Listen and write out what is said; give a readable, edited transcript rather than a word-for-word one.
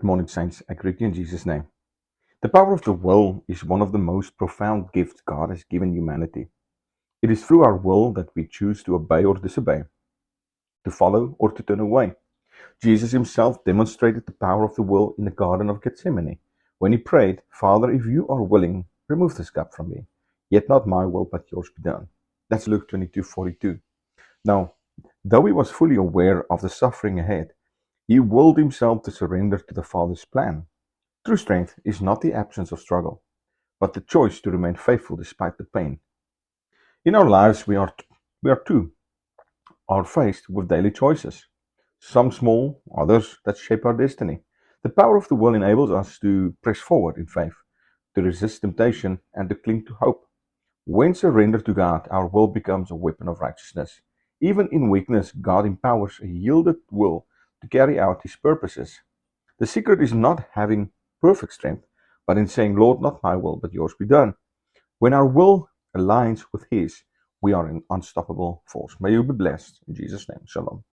Good morning, saints. I greet you in Jesus' name. The power of the will is one of the most profound gifts God has given humanity. It is through our will that we choose to obey or disobey, to follow or to turn away. Jesus himself demonstrated the power of the will in the Garden of Gethsemane when he prayed, Father, if you are willing, remove this cup from me. Yet not my will, but yours be done. That's Luke 22:42. Now, though he was fully aware of the suffering ahead, he willed himself to surrender to the Father's plan. True strength is not the absence of struggle, but the choice to remain faithful despite the pain. In our lives, we are faced with daily choices, some small, others that shape our destiny. The power of the will enables us to press forward in faith, to resist temptation, and to cling to hope. When surrendered to God, our will becomes a weapon of righteousness. Even in weakness, God empowers a yielded will to carry out His purposes. The secret is not having perfect strength, but in saying, Lord, not my will, but yours be done. When our will aligns with His, we are an unstoppable force. May you be blessed. In Jesus' name, shalom.